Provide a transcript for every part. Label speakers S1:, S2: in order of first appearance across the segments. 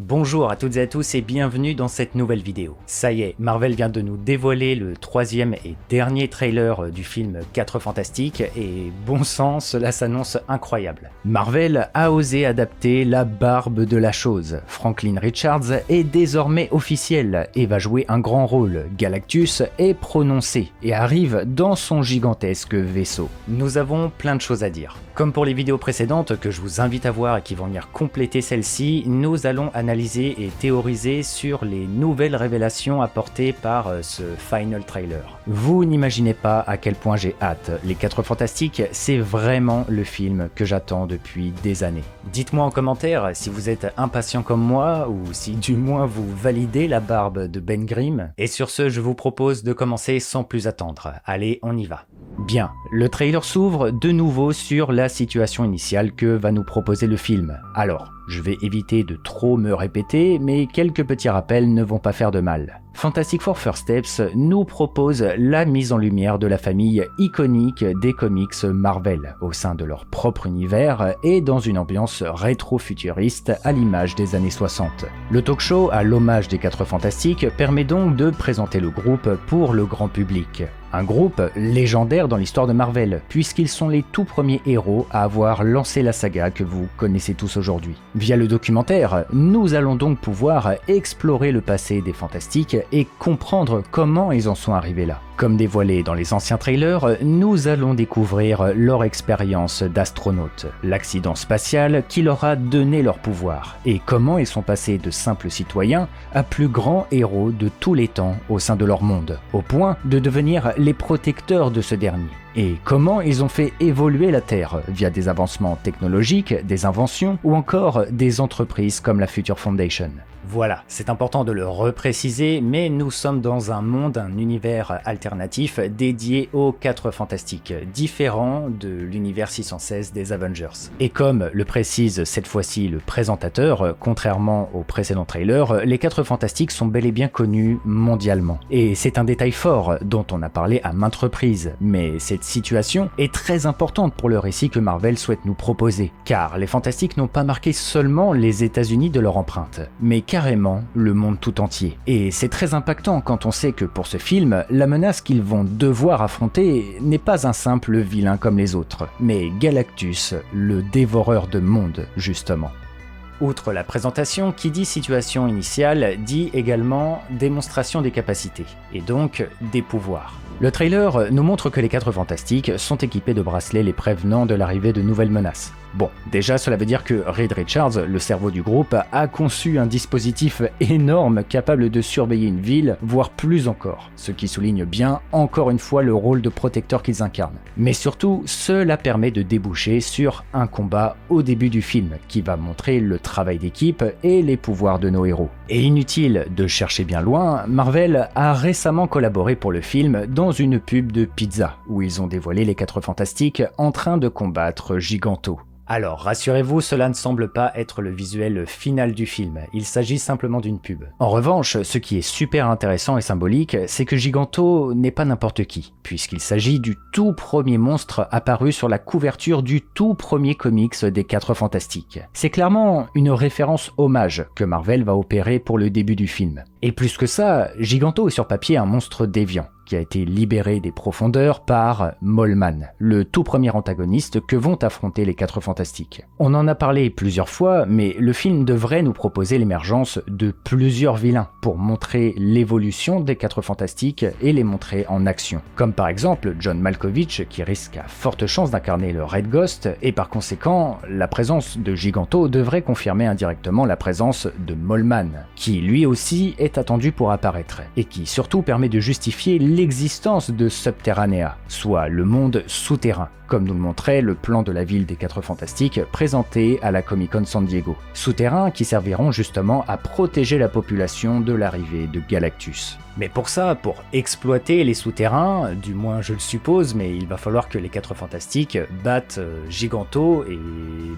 S1: Bonjour à toutes et à tous et bienvenue dans cette nouvelle vidéo. Ça y est, Marvel vient de nous dévoiler le troisième et dernier trailer du film 4 Fantastiques et bon sang, cela s'annonce incroyable. Marvel a osé adapter la barbe de la chose. Franklin Richards est désormais officiel et va jouer un grand rôle. Galactus est prononcé et arrive dans son gigantesque vaisseau. Nous avons plein de choses à dire. Comme pour les vidéos précédentes que je vous invite à voir et qui vont venir compléter celle-ci, nous allons analyser et théoriser sur les nouvelles révélations apportées par ce final trailer. Vous n'imaginez pas à quel point j'ai hâte. Les 4 Fantastiques, c'est vraiment le film que j'attends depuis des années. Dites-moi en commentaire si vous êtes impatient comme moi ou si du moins vous validez la barbe de Ben Grimm. Et sur ce, je vous propose de commencer sans plus attendre. Allez, on y va. Bien, le trailer s'ouvre de nouveau sur la situation initiale que va nous proposer le film. Alors, je vais éviter de trop me répéter, mais quelques petits rappels ne vont pas faire de mal. Fantastic Four First Steps nous propose la mise en lumière de la famille iconique des comics Marvel, au sein de leur propre univers et dans une ambiance rétro-futuriste à l'image des années 60. Le talk show à l'hommage des 4 Fantastiques permet donc de présenter le groupe pour le grand public. Un groupe légendaire dans l'histoire de Marvel, puisqu'ils sont les tout premiers héros à avoir lancé la saga que vous connaissez tous aujourd'hui. Via le documentaire, nous allons donc pouvoir explorer le passé des Fantastiques et comprendre comment ils en sont arrivés là. Comme dévoilé dans les anciens trailers, nous allons découvrir leur expérience d'astronautes, l'accident spatial qui leur a donné leur pouvoir, et comment ils sont passés de simples citoyens à plus grands héros de tous les temps au sein de leur monde, au point de devenir les protecteurs de ce dernier. Et comment ils ont fait évoluer la Terre via des avancements technologiques, des inventions ou encore des entreprises comme la Future Foundation. Voilà, c'est important de le repréciser, mais nous sommes dans un monde, un univers alternatif dédié aux 4 Fantastiques, différent de l'univers 616 des Avengers. Et comme le précise cette fois-ci le présentateur, contrairement au précédent trailer, les 4 Fantastiques sont bel et bien connus mondialement. Et c'est un détail fort dont on a parlé à maintes reprises, mais cette situation est très importante pour le récit que Marvel souhaite nous proposer, car les Fantastiques n'ont pas marqué seulement les États-Unis de leur empreinte, mais carrément le monde tout entier. Et c'est très impactant quand on sait que pour ce film, la menace qu'ils vont devoir affronter n'est pas un simple vilain comme les autres, mais Galactus, le dévoreur de mondes, justement. Outre la présentation, qui dit situation initiale dit également démonstration des capacités, et donc des pouvoirs. Le trailer nous montre que les 4 Fantastiques sont équipés de bracelets les prévenant de l'arrivée de nouvelles menaces. Bon, déjà cela veut dire que Reed Richards, le cerveau du groupe, a conçu un dispositif énorme capable de surveiller une ville, voire plus encore, ce qui souligne bien encore une fois le rôle de protecteur qu'ils incarnent. Mais surtout, cela permet de déboucher sur un combat au début du film, qui va montrer le travail d'équipe et les pouvoirs de nos héros. Et inutile de chercher bien loin, Marvel a récemment collaboré pour le film dans une pub de pizza, où ils ont dévoilé les 4 Fantastiques en train de combattre Giganto. Alors, rassurez-vous, cela ne semble pas être le visuel final du film, il s'agit simplement d'une pub. En revanche, ce qui est super intéressant et symbolique, c'est que Giganto n'est pas n'importe qui, puisqu'il s'agit du tout premier monstre apparu sur la couverture du tout premier comics des 4 Fantastiques. C'est clairement une référence hommage que Marvel va opérer pour le début du film. Et plus que ça, Giganto est sur papier un monstre déviant, qui a été libéré des profondeurs par Mollman, le tout premier antagoniste que vont affronter les 4 Fantastiques. On en a parlé plusieurs fois, mais le film devrait nous proposer l'émergence de plusieurs vilains pour montrer l'évolution des 4 Fantastiques et les montrer en action. Comme par exemple John Malkovich qui risque à forte chance d'incarner le Red Ghost, et par conséquent, la présence de Giganto devrait confirmer indirectement la présence de Mollman, qui lui aussi est attendu pour apparaître, et qui surtout permet de justifier l'existence de Subterranea, soit le monde souterrain, comme nous le montrait le plan de la ville des 4 Fantastiques présenté à la Comic-Con San Diego. Souterrains qui serviront justement à protéger la population de l'arrivée de Galactus. Mais pour ça, pour exploiter les souterrains, du moins je le suppose, mais il va falloir que les 4 Fantastiques battent Giganto et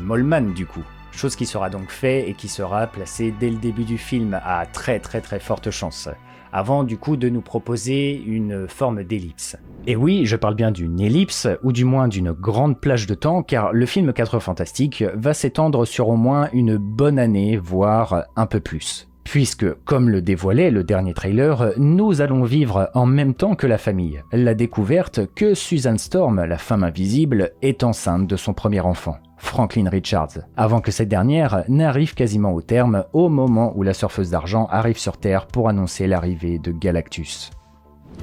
S1: Mollman du coup. Chose qui sera donc fait et qui sera placée dès le début du film à très forte chance. avant du coup de nous proposer une forme d'ellipse. Et oui, je parle bien d'une ellipse, ou du moins d'une grande plage de temps, car le film 4 Fantastiques va s'étendre sur au moins une bonne année, voire un peu plus. Puisque, comme le dévoilait le dernier trailer, nous allons vivre en même temps que la famille la découverte que Susan Storm, la femme invisible, est enceinte de son premier enfant, Franklin Richards, avant que cette dernière n'arrive quasiment au terme au moment où la surfeuse d'argent arrive sur Terre pour annoncer l'arrivée de Galactus.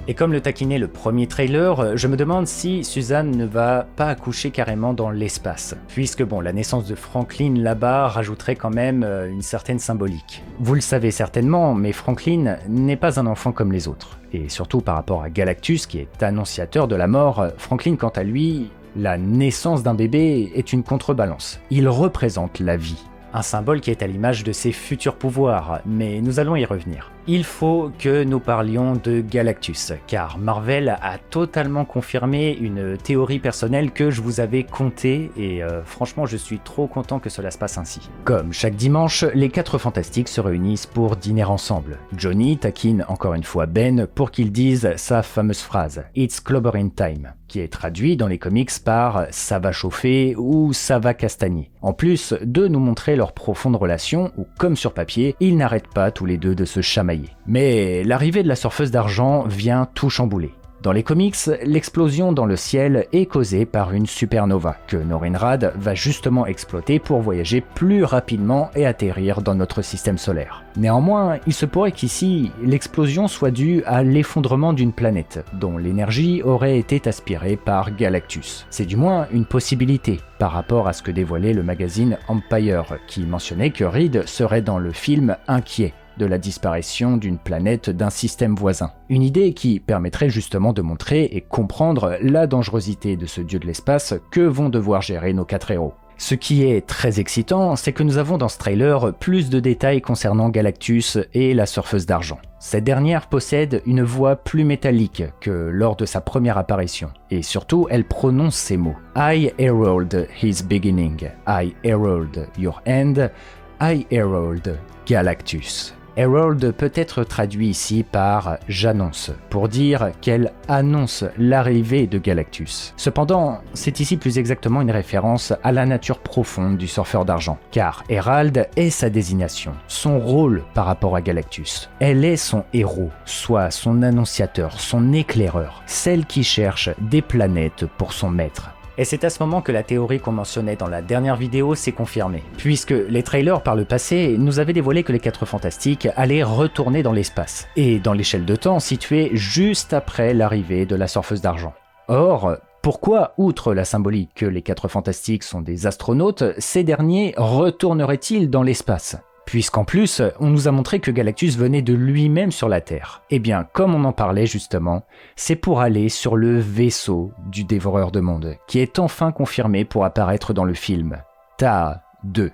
S1: Et comme le taquinait le premier trailer, je me demande si Suzanne ne va pas accoucher carrément dans l'espace, puisque bon, la naissance de Franklin là-bas rajouterait quand même une certaine symbolique. Vous le savez certainement, mais Franklin n'est pas un enfant comme les autres, et surtout par rapport à Galactus qui est annonciateur de la mort, Franklin quant à lui, la naissance d'un bébé est une contrebalance, il représente la vie. Un symbole qui est à l'image de ses futurs pouvoirs, mais nous allons y revenir. Il faut que nous parlions de Galactus, car Marvel a totalement confirmé une théorie personnelle que je vous avais contée, et franchement je suis trop content que cela se passe ainsi. Comme chaque dimanche, les 4 Fantastiques se réunissent pour dîner ensemble. Johnny taquine encore une fois Ben pour qu'il dise sa fameuse phrase « It's clobbering time », qui est traduit dans les comics par « ça va chauffer » ou « ça va castagner ». En plus de nous montrer leur profonde relation où, comme sur papier, ils n'arrêtent pas tous les deux de se chamailler. Mais l'arrivée de la surfeuse d'argent vient tout chambouler. Dans les comics, l'explosion dans le ciel est causée par une supernova que Norrin Radd va justement exploiter pour voyager plus rapidement et atterrir dans notre système solaire. Néanmoins, il se pourrait qu'ici, l'explosion soit due à l'effondrement d'une planète, dont l'énergie aurait été aspirée par Galactus. C'est du moins une possibilité, par rapport à ce que dévoilait le magazine Empire, qui mentionnait que Reed serait dans le film inquiet de la disparition d'une planète d'un système voisin. Une idée qui permettrait justement de montrer et comprendre la dangerosité de ce dieu de l'espace que vont devoir gérer nos 4 héros. Ce qui est très excitant, c'est que nous avons dans ce trailer plus de détails concernant Galactus et la surfeuse d'argent. Cette dernière possède une voix plus métallique que lors de sa première apparition, et surtout elle prononce ces mots. I herald his beginning, I herald your end, I herald Galactus. Herald peut être traduit ici par « j'annonce », pour dire qu'elle annonce l'arrivée de Galactus. Cependant, c'est ici plus exactement une référence à la nature profonde du surfeur d'argent, car Herald est sa désignation, son rôle par rapport à Galactus. Elle est son héros, soit son annonciateur, son éclaireur, celle qui cherche des planètes pour son maître. Et c'est à ce moment que la théorie qu'on mentionnait dans la dernière vidéo s'est confirmée, puisque les trailers par le passé nous avaient dévoilé que les 4 Fantastiques allaient retourner dans l'espace, et dans l'échelle de temps située juste après l'arrivée de la surfeuse d'argent. Or, pourquoi, outre la symbolique que les 4 Fantastiques sont des astronautes, ces derniers retourneraient-ils dans l'espace ? Puisqu'en plus, on nous a montré que Galactus venait de lui-même sur la Terre. Eh bien, comme on en parlait justement, c'est pour aller sur le vaisseau du Dévoreur de Mondes, qui est enfin confirmé pour apparaître dans le film, Taa 2.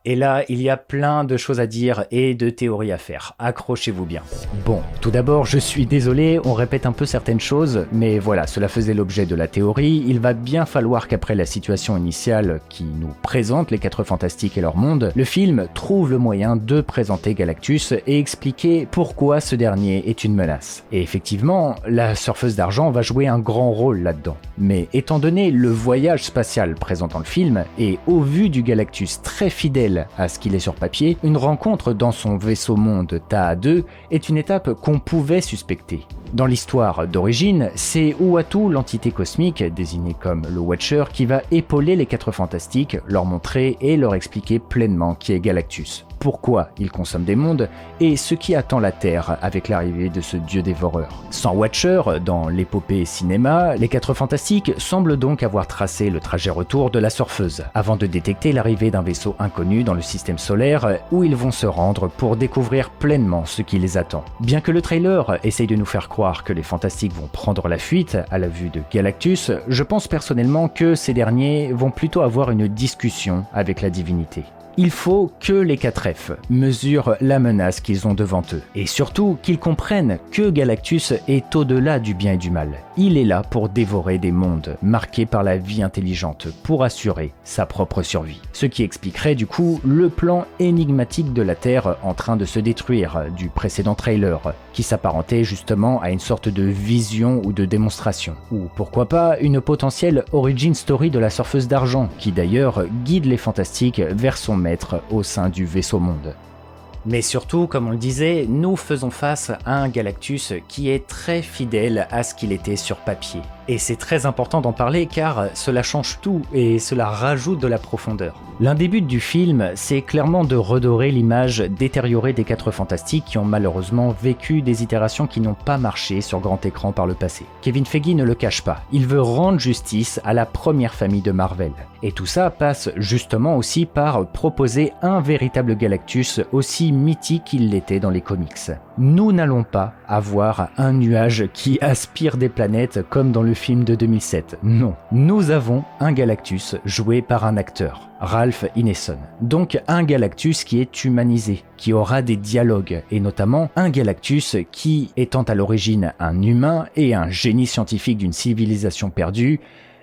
S1: Et là, il y a plein de choses à dire et de théories à faire. Accrochez-vous bien. Bon, tout d'abord, je suis désolé, on répète un peu certaines choses, mais voilà, cela faisait l'objet de la théorie. Il va bien falloir qu'après la situation initiale qui nous présente les 4 Fantastiques et leur monde, le film trouve le moyen de présenter Galactus et expliquer pourquoi ce dernier est une menace. Et effectivement, la surfeuse d'argent va jouer un grand rôle là-dedans. Mais étant donné le voyage spatial présent dans le film, et au vu du Galactus très fidèle à ce qu'il est sur papier, une rencontre dans son vaisseau monde Taa 2 est une étape qu'on pouvait suspecter. Dans l'histoire d'origine, c'est Uatu, l'entité cosmique, désignée comme le Watcher, qui va épauler les 4 Fantastiques, leur montrer et leur expliquer pleinement qui est Galactus, pourquoi il consomme des mondes et ce qui attend la Terre avec l'arrivée de ce dieu dévoreur. Sans Watcher, dans l'épopée cinéma, les 4 Fantastiques semblent donc avoir tracé le trajet retour de la surfeuse, avant de détecter l'arrivée d'un vaisseau inconnu dans le système solaire où ils vont se rendre pour découvrir pleinement ce qui les attend. Bien que le trailer essaye de nous faire croire que les Fantastiques vont prendre la fuite à la vue de Galactus, je pense personnellement que ces derniers vont plutôt avoir une discussion avec la divinité. Il faut que les 4F mesurent la menace qu'ils ont devant eux, et surtout qu'ils comprennent que Galactus est au-delà du bien et du mal. Il est là pour dévorer des mondes marqués par la vie intelligente, pour assurer sa propre survie. Ce qui expliquerait du coup le plan énigmatique de la Terre en train de se détruire du précédent trailer, qui s'apparentait justement à une sorte de vision ou de démonstration. Ou pourquoi pas une potentielle origin story de la surfeuse d'argent, qui d'ailleurs guide les fantastiques vers son maître au sein du vaisseau monde. Mais surtout, comme on le disait, nous faisons face à un Galactus qui est très fidèle à ce qu'il était sur papier. Et c'est très important d'en parler car cela change tout et cela rajoute de la profondeur. L'un des buts du film, c'est clairement de redorer l'image détériorée des 4 Fantastiques qui ont malheureusement vécu des itérations qui n'ont pas marché sur grand écran par le passé. Kevin Feige ne le cache pas, il veut rendre justice à la première famille de Marvel. Et tout ça passe justement aussi par proposer un véritable Galactus aussi mythique qu'il l'était dans les comics. Nous n'allons pas avoir un nuage qui aspire des planètes comme dans le film de 2007. Non, nous avons un Galactus joué par un acteur, Ralph Ineson. Donc un Galactus qui est humanisé, qui aura des dialogues, et notamment un Galactus qui, étant à l'origine un humain et un génie scientifique d'une civilisation perdue,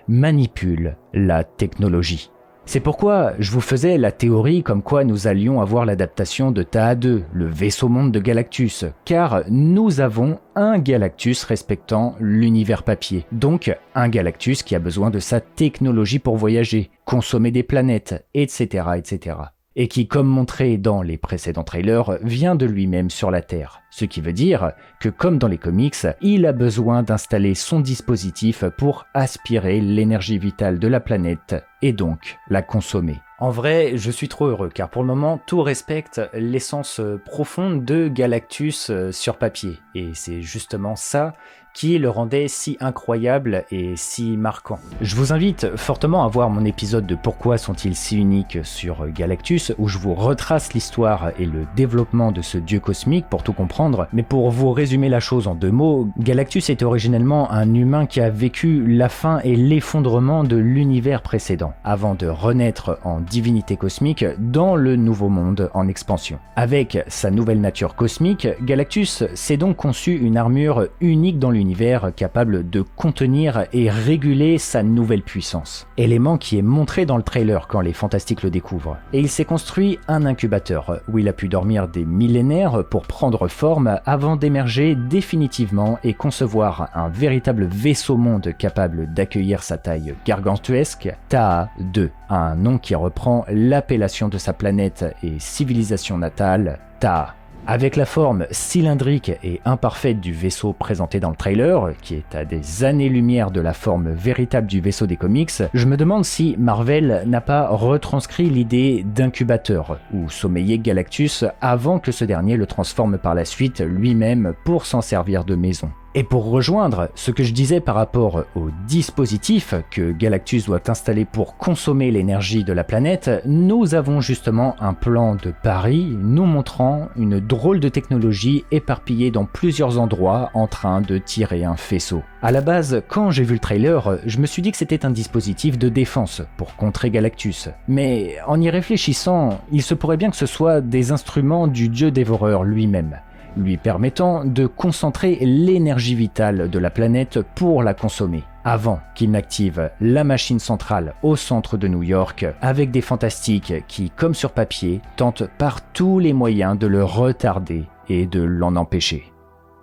S1: manipule la technologie. C'est pourquoi je vous faisais la théorie comme quoi nous allions avoir l'adaptation de Taha 2, le vaisseau monde de Galactus, car nous avons un Galactus respectant l'univers papier, donc un Galactus qui a besoin de sa technologie pour voyager, consommer des planètes, etc., etc. Et qui, comme montré dans les précédents trailers, vient de lui-même sur la Terre. Ce qui veut dire que, comme dans les comics, il a besoin d'installer son dispositif pour aspirer l'énergie vitale de la planète et donc la consommer. En vrai, je suis trop heureux car pour le moment, tout respecte l'essence profonde de Galactus sur papier. Et c'est justement ça qui le rendait si incroyable et si marquant. Je vous invite fortement à voir mon épisode de Pourquoi sont-ils si uniques sur Galactus, où je vous retrace l'histoire et le développement de ce dieu cosmique pour tout comprendre, mais pour vous résumer la chose en 2 mots, Galactus est originellement un humain qui a vécu la fin et l'effondrement de l'univers précédent, avant de renaître en divinité cosmique dans le nouveau monde en expansion. Avec sa nouvelle nature cosmique, Galactus s'est donc conçu une armure unique dans l'univers capable de contenir et réguler sa nouvelle puissance. Élément qui est montré dans le trailer quand les Fantastiques le découvrent. Et il s'est construit un incubateur où il a pu dormir des millénaires pour prendre forme avant d'émerger définitivement et concevoir un véritable vaisseau monde capable d'accueillir sa taille gargantuesque, Taha 2, un nom qui reprend l'appellation de sa planète et civilisation natale, Taha. Avec la forme cylindrique et imparfaite du vaisseau présenté dans le trailer, qui est à des années-lumière de la forme véritable du vaisseau des comics, je me demande si Marvel n'a pas retranscrit l'idée d'incubateur, où sommeillait Galactus avant que ce dernier le transforme par la suite lui-même pour s'en servir de maison. Et pour rejoindre ce que je disais par rapport au dispositif que Galactus doit installer pour consommer l'énergie de la planète, nous avons justement un plan de pari nous montrant une drôle de technologie éparpillée dans plusieurs endroits en train de tirer un faisceau. À la base, quand j'ai vu le trailer, je me suis dit que c'était un dispositif de défense pour contrer Galactus. Mais en y réfléchissant, il se pourrait bien que ce soit des instruments du dieu dévoreur lui-même, lui permettant de concentrer l'énergie vitale de la planète pour la consommer, avant qu'il n'active la machine centrale au centre de New York, avec des fantastiques qui, comme sur papier, tentent par tous les moyens de le retarder et de l'en empêcher.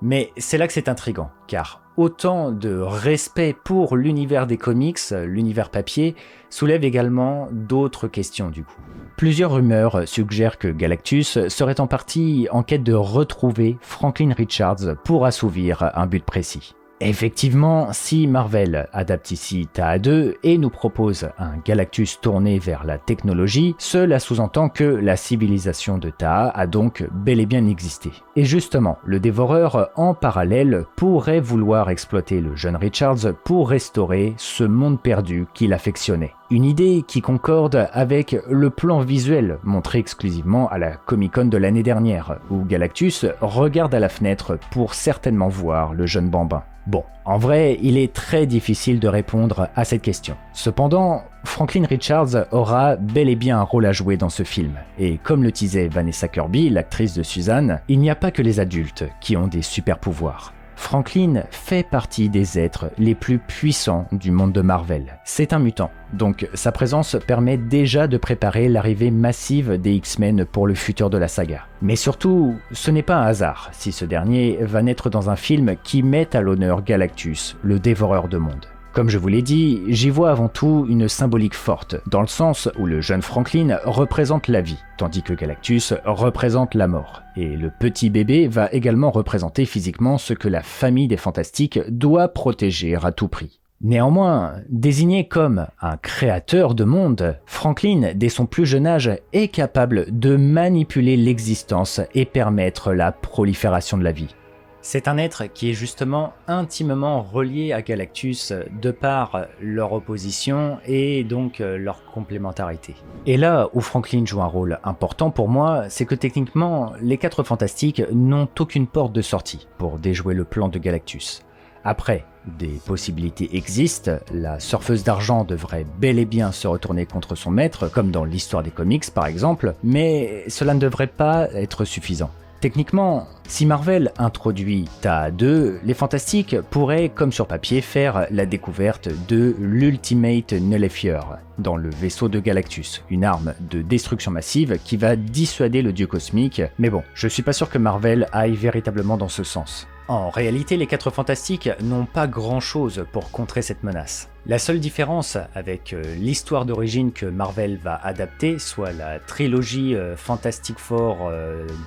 S1: Mais c'est là que c'est intriguant, car autant de respect pour l'univers des comics, l'univers papier, soulève également d'autres questions du coup. Plusieurs rumeurs suggèrent que Galactus serait en partie en quête de retrouver Franklin Richards pour assouvir un but précis. Effectivement, si Marvel adapte ici Taha 2 et nous propose un Galactus tourné vers la technologie, cela sous-entend que la civilisation de Taha a donc bel et bien existé. Et justement, le Dévoreur, en parallèle, pourrait vouloir exploiter le jeune Richards pour restaurer ce monde perdu qu'il affectionnait. Une idée qui concorde avec le plan visuel montré exclusivement à la Comic-Con de l'année dernière, où Galactus regarde à la fenêtre pour certainement voir le jeune bambin. Bon, en vrai, il est très difficile de répondre à cette question. Cependant, Franklin Richards aura bel et bien un rôle à jouer dans ce film, et comme le teasait Vanessa Kirby, l'actrice de Suzanne, il n'y a pas que les adultes qui ont des super pouvoirs. Franklin fait partie des êtres les plus puissants du monde de Marvel. C'est un mutant, donc sa présence permet déjà de préparer l'arrivée massive des X-Men pour le futur de la saga. Mais surtout, ce n'est pas un hasard si ce dernier va naître dans un film qui met à l'honneur Galactus, le dévoreur de mondes. Comme je vous l'ai dit, j'y vois avant tout une symbolique forte, dans le sens où le jeune Franklin représente la vie, tandis que Galactus représente la mort. Et le petit bébé va également représenter physiquement ce que la famille des Fantastiques doit protéger à tout prix. Néanmoins, désigné comme un créateur de monde, Franklin, dès son plus jeune âge, est capable de manipuler l'existence et permettre la prolifération de la vie. C'est un être qui est justement intimement relié à Galactus de par leur opposition et donc leur complémentarité. Et là où Franklin joue un rôle important pour moi, c'est que techniquement, les 4 Fantastiques n'ont aucune porte de sortie pour déjouer le plan de Galactus. Après, des possibilités existent, la surfeuse d'argent devrait bel et bien se retourner contre son maître, comme dans l'histoire des comics par exemple, mais cela ne devrait pas être suffisant. Techniquement, si Marvel introduit TA2, les Fantastiques pourraient, comme sur papier, faire la découverte de l'Ultimate Nullifier dans le vaisseau de Galactus, une arme de destruction massive qui va dissuader le dieu cosmique, mais bon, je suis pas sûr que Marvel aille véritablement dans ce sens. En réalité, les 4 Fantastiques n'ont pas grand-chose pour contrer cette menace. La seule différence avec l'histoire d'origine que Marvel va adapter, soit la trilogie Fantastic Four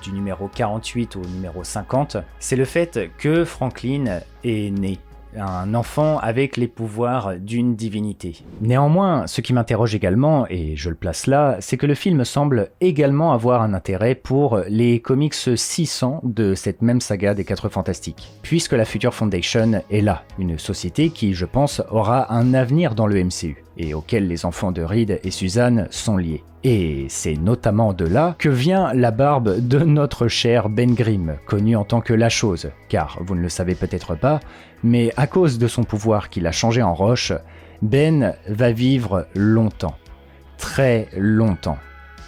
S1: du numéro 48 au numéro 50, c'est le fait que Franklin est né. Un enfant avec les pouvoirs d'une divinité. Néanmoins, ce qui m'interroge également, et je le place là, c'est que le film semble également avoir un intérêt pour les comics 600 de cette même saga des 4 Fantastiques, puisque la Future Foundation est là, une société qui, je pense, aura un avenir dans le MCU, et auquel les enfants de Reed et Suzanne sont liés. Et c'est notamment de là que vient la barbe de notre cher Ben Grimm, connu en tant que la Chose, car vous ne le savez peut-être pas, mais à cause de son pouvoir qu'il a changé en roche, Ben va vivre longtemps, très longtemps,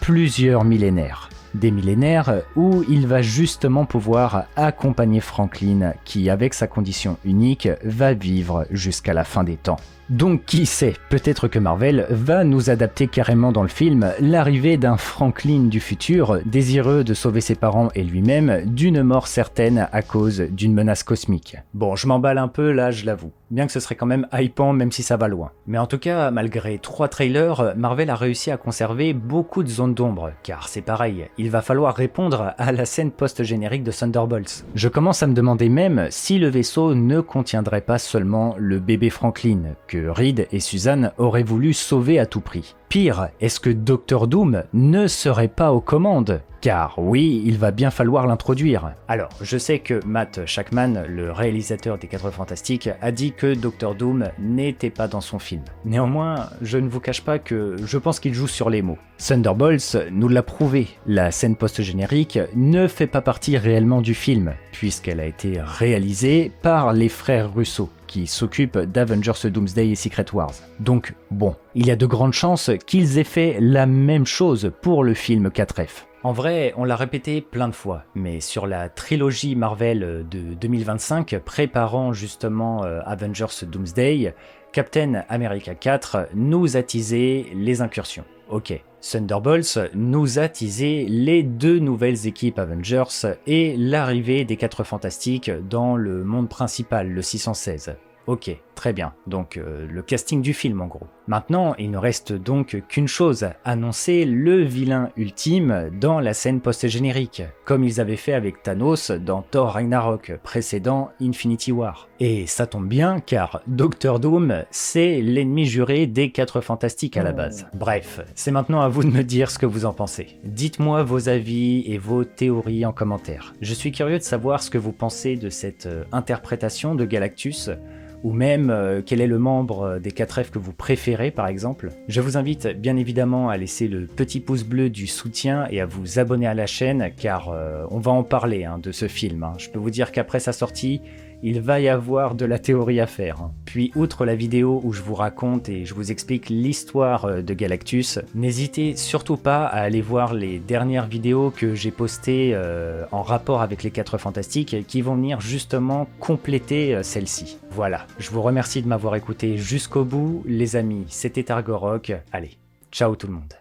S1: plusieurs millénaires. Des millénaires où il va justement pouvoir accompagner Franklin qui, avec sa condition unique, va vivre jusqu'à la fin des temps. Donc qui sait, peut-être que Marvel va nous adapter carrément dans le film l'arrivée d'un Franklin du futur, désireux de sauver ses parents et lui-même d'une mort certaine à cause d'une menace cosmique. Bon, je m'emballe un peu là, je l'avoue. Bien que ce serait quand même hypant même si ça va loin. Mais en tout cas, malgré 3 trailers, Marvel a réussi à conserver beaucoup de zones d'ombre, car c'est pareil, il va falloir répondre à la scène post-générique de Thunderbolts. Je commence à me demander même si le vaisseau ne contiendrait pas seulement le bébé Franklin, que Reed et Suzanne auraient voulu sauver à tout prix. Pire, est-ce que Dr Doom ne serait pas aux commandes ? Car oui, il va bien falloir l'introduire. Alors, je sais que Matt Shakman, le réalisateur des 4 Fantastiques, a dit que Dr Doom n'était pas dans son film. Néanmoins, je ne vous cache pas que je pense qu'il joue sur les mots. Thunderbolts nous l'a prouvé, la scène post-générique ne fait pas partie réellement du film, puisqu'elle a été réalisée par les frères Russo, qui s'occupent d'Avengers Doomsday et Secret Wars. Donc bon, il y a de grandes chances qu'ils aient fait la même chose pour le film 4F. En vrai, on l'a répété plein de fois, mais sur la trilogie Marvel de 2025, préparant justement Avengers Doomsday, Captain America 4 nous a teasé les incursions. Ok, Thunderbolts nous a teasé les 2 nouvelles équipes Avengers et l'arrivée des 4 Fantastiques dans le monde principal, le 616. Ok, très bien, donc le casting du film en gros. Maintenant, il ne reste donc qu'une chose, annoncer le vilain ultime dans la scène post-générique, comme ils avaient fait avec Thanos dans Thor Ragnarok, précédent Infinity War. Et ça tombe bien, car Dr Doom, c'est l'ennemi juré des 4 Fantastiques à la base. Bref, c'est maintenant à vous de me dire ce que vous en pensez. Dites-moi vos avis et vos théories en commentaire. Je suis curieux de savoir ce que vous pensez de cette interprétation de Galactus, ou même même quel est le membre des 4F que vous préférez par exemple. Je vous invite bien évidemment à laisser le petit pouce bleu du soutien et à vous abonner à la chaîne car on va en parler de ce film. Je peux vous dire qu'après sa sortie, il va y avoir de la théorie à faire. Puis outre la vidéo où je vous raconte et je vous explique l'histoire de Galactus, n'hésitez surtout pas à aller voir les dernières vidéos que j'ai postées en rapport avec les 4 Fantastiques qui vont venir justement compléter celle-ci. Voilà, je vous remercie de m'avoir écouté jusqu'au bout, les amis, c'était Argorok, allez, ciao tout le monde.